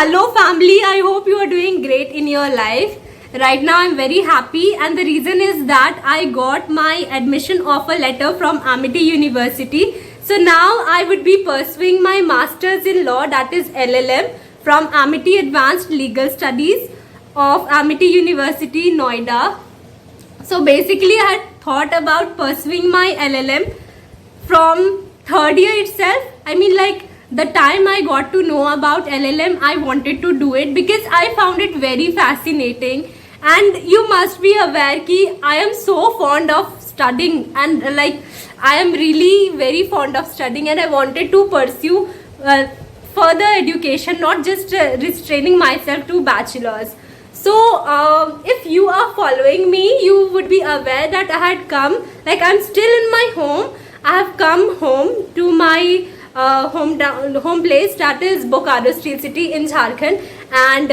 Hello family, I hope you are doing great in your life. Right now I'm very happy and the reason is that I got my admission offer letter from Amity University. So now I would be pursuing my masters in law, that is LLM, from Amity Advanced Legal Studies of Amity University, Noida. So basically I had thought about pursuing my LLM from third year itself. I mean, like, the time I got to know about LLM, I wanted to do it because I found it very fascinating. And you must be aware ki I am so fond of studying, and I am really very fond of studying, and I wanted to pursue further education, not just restraining myself to bachelor's. So if you are following me, you would be aware that I had come, like, I'm still in my home. I have come home to my home place, that is Bokaro Steel City in Jharkhand, and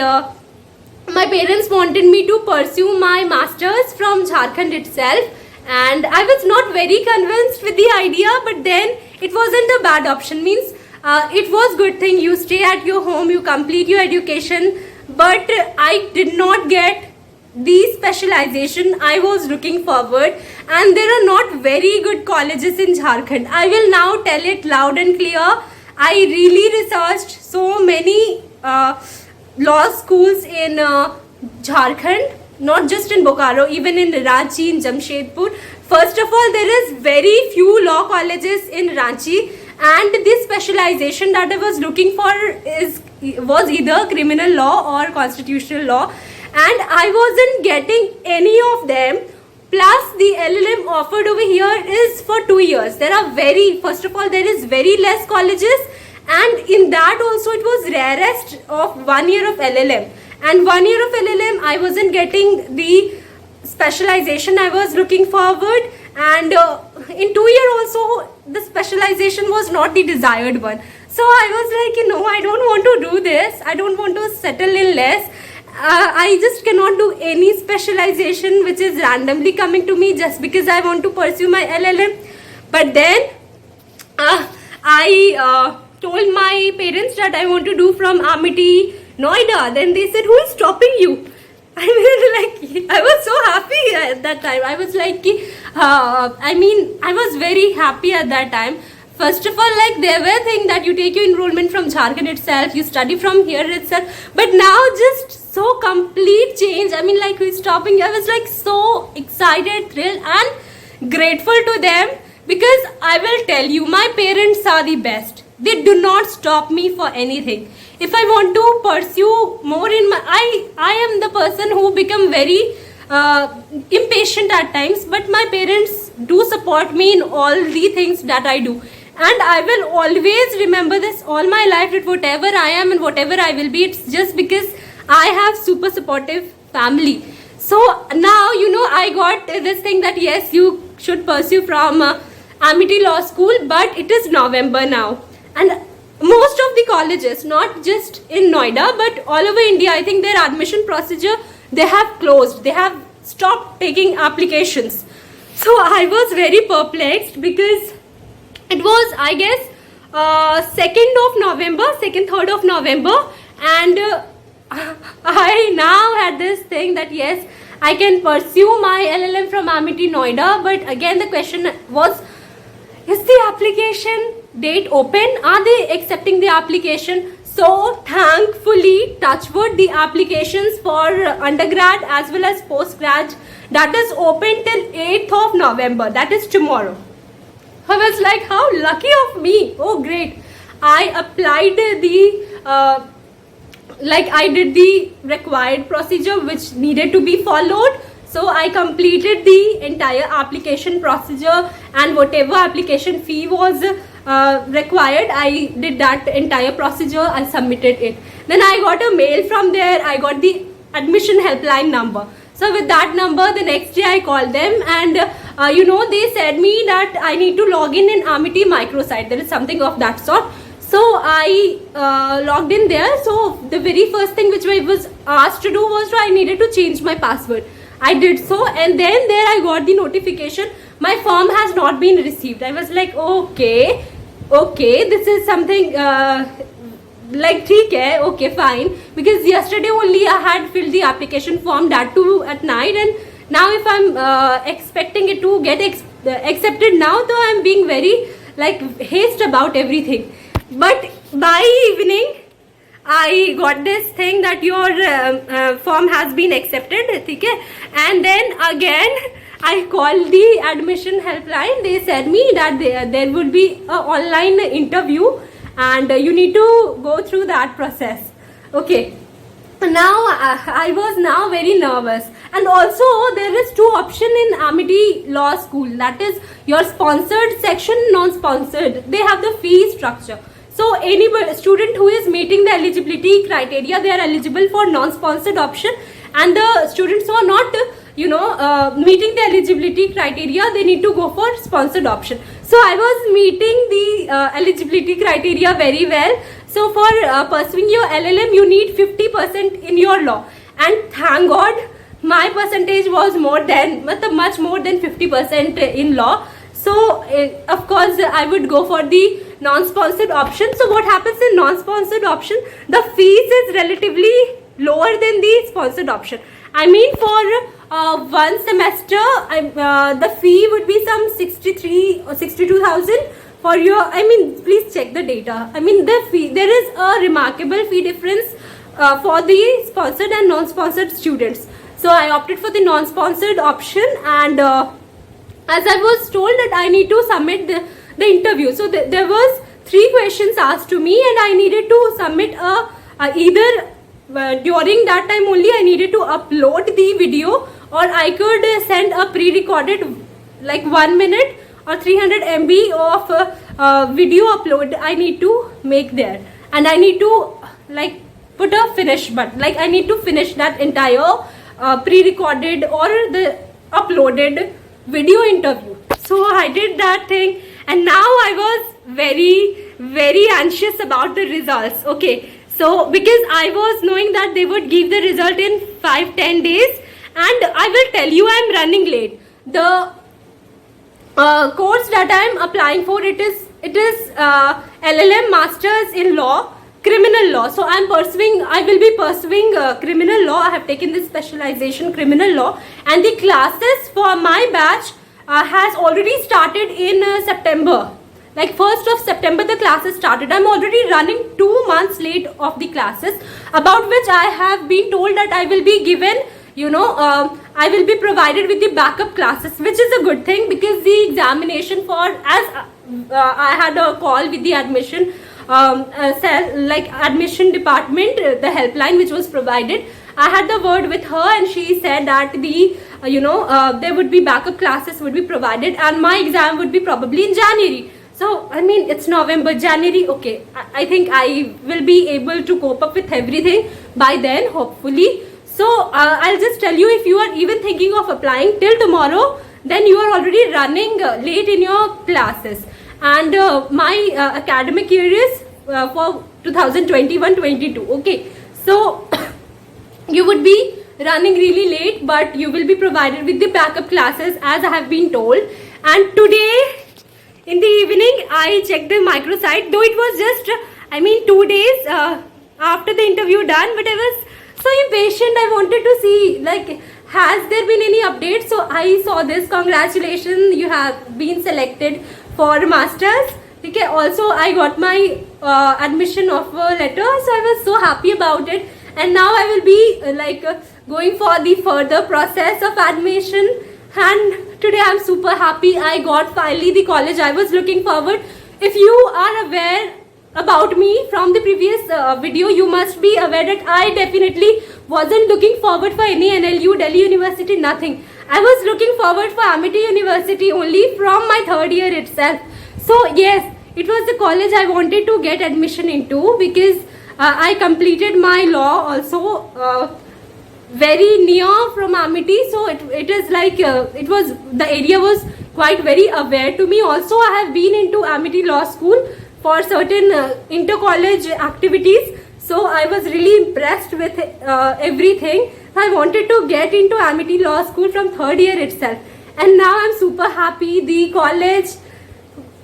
my parents wanted me to pursue my masters from Jharkhand itself, and I was not very convinced with the idea, but then it wasn't a bad option. Means it was good thing you stay at your home, you complete your education, but I did not get the specialization I was looking forward, and there are not very good colleges in Jharkhand. I will now tell it loud and clear. I really researched so many law schools in Jharkhand, not just in Bokaro, even in Ranchi, in Jamshedpur. First of all, there is very few law colleges in Ranchi, and this specialization that I was looking for was either criminal law or constitutional law, and I wasn't getting any of them. Plus the LLM offered over here is for 2 years. First of all, there is very less colleges, and in that also it was rarest of 1 year of LLM, and 1 year of LLM I wasn't getting the specialization I was looking forward, and in 2 year also the specialization was not the desired one. So I was like, I don't want to do this. I don't want to settle in less. I just cannot do any specialization which is randomly coming to me just because I want to pursue my LLM. But then I told my parents that I want to do from Amity, Noida. Then they said, who is stopping you? I was so happy at that time. I was like, I was very happy at that time. First of all, there were things that you take your enrollment from Jharkhand itself, you study from here itself, but now just so complete change. Who is stopping you? I was so excited, thrilled, and grateful to them, because I will tell you, my parents are the best. They do not stop me for anything. If I want to pursue more in I am the person who become very impatient at times, but my parents do support me in all the things that I do. And I will always remember this all my life, that whatever I am and whatever I will be, it's just because I have super supportive family. So now, I got this thing that yes, you should pursue from Amity Law School, but it is November now. And most of the colleges, not just in Noida, but all over India, I think their admission procedure, they have closed. They have stopped taking applications. So I was very perplexed, because it was, I guess, 2nd, 3rd of November, and I now had this thing that yes, I can pursue my LLM from Amity, Noida. But again, the question was, is the application date open? Are they accepting the application? So thankfully, touchwood, the applications for undergrad as well as postgrad, that is open till 8th of November. That is tomorrow. I was like, how lucky of me. Oh, great. I applied I did the required procedure which needed to be followed. So I completed the entire application procedure, and whatever application fee was required, I did that entire procedure. I submitted it. Then I got a mail from there. I got the admission helpline number. So with that number, the next day I called them, and they said me that I need to log in Amity microsite. There is something of that sort. So I logged in there. So the very first thing which I was asked to do was I needed to change my password. I did so, and then there I got the notification, my form has not been received. I was like, okay, this is something like ठीक है, okay fine, because yesterday only I had filled the application form, that too at night, and now if I'm expecting it to get accepted now, so I'm being very like haste about everything. But by evening I got this thing that your form has been accepted, ठीक है, and then again I called the admission helpline. They said me that there would be a online interview and you need to go through that process. Okay, now I was now very nervous, and also there is two option in Amity Law School, that is your sponsored section, non-sponsored. They have the fee structure. So any student who is meeting the eligibility criteria, they are eligible for non-sponsored option, and the students who are not meeting the eligibility criteria, they need to go for sponsored option. So I was meeting the eligibility criteria very well. So for pursuing your LLM, you need 50% in your law, and thank God my percentage was much more than 50% in law. So of course I would go for the non-sponsored option. So what happens in non-sponsored option, the fees is relatively lower than the sponsored option. I mean for one semester the fee would be some 63 or 62,000 for your, I mean please check the data. I mean the fee, there is a remarkable fee difference for the sponsored and non-sponsored students. So I opted for the non-sponsored option, and as I was told that I need to submit the interview. So there was 3 questions asked to me, and I needed to submit either during that time only I needed to upload the video, or I could send a pre-recorded like 1 minute or 300 MB of video upload I need to make there, and I need to like put a finish button, like I need to finish that entire pre-recorded or the uploaded video interview. So I did that thing, and now I was very anxious about the results. Okay, so because I was knowing that they would give the result in 5-10 days, and I will tell you I'm running late. The course that I'm applying for, it is LLM Masters in Law, Criminal Law. So I will be pursuing criminal law. I have taken this specialization criminal law, and the classes for my batch has already started in September. Like 1st of September the classes started. I'm already running 2 months late of the classes, about which I have been told that I will be given, I will be provided with the backup classes, which is a good thing, because the examination for, as I had a call with the admission admission department, the helpline which was provided, I had the word with her, and she said that the there would be backup classes would be provided, and my exam would be probably in January. So I mean it's November, January, okay, I think I will be able to cope up with everything by then, hopefully. So I'll just tell you, if you are even thinking of applying till tomorrow, then you are already running late in your classes. And my academic year is for 2021-22. Okay, so you would be running really late, but you will be provided with the backup classes as I have been told. And today in the evening I checked the microsite, though it was just 2 days after the interview done, but I was so impatient. I wanted to see, like, has there been any update? So I saw this, congratulations, you have been selected for masters. Okay, also I got my admission offer letter, so I was so happy about it, and now I will be going for the further process of admission. And today I'm super happy I got finally the college I was looking forward. If you are aware about me from the previous video, you must be aware that I definitely wasn't looking forward for any NLU, Delhi University, nothing. I was looking forward for Amity University only from my 3rd year itself. So yes, it was the college I wanted to get admission into, because I completed my law also very near from Amity, so it is like the area was quite very aware to me. Also I have been into Amity Law School for certain inter-college activities, so I was really impressed with everything. I wanted to get into Amity Law School from 3rd year itself, and now I'm super happy. The college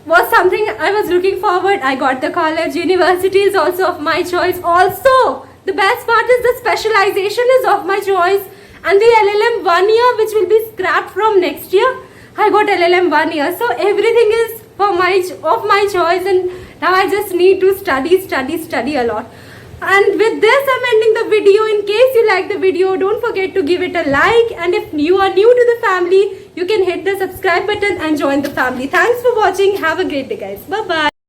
was something I was looking forward. I got the college. University is also of my choice. Also, the best part is the specialization is of my choice. And the LLM 1 year, which will be scrapped from next year, I got LLM 1 year. So everything is of my choice, and now I just need to study a lot. And with this, I'm ending the video. In case you like the video, don't forget to give it a like. And if you are new to the family, you can hit the subscribe button and join the family. Thanks for watching. Have a great day, guys. Bye-bye.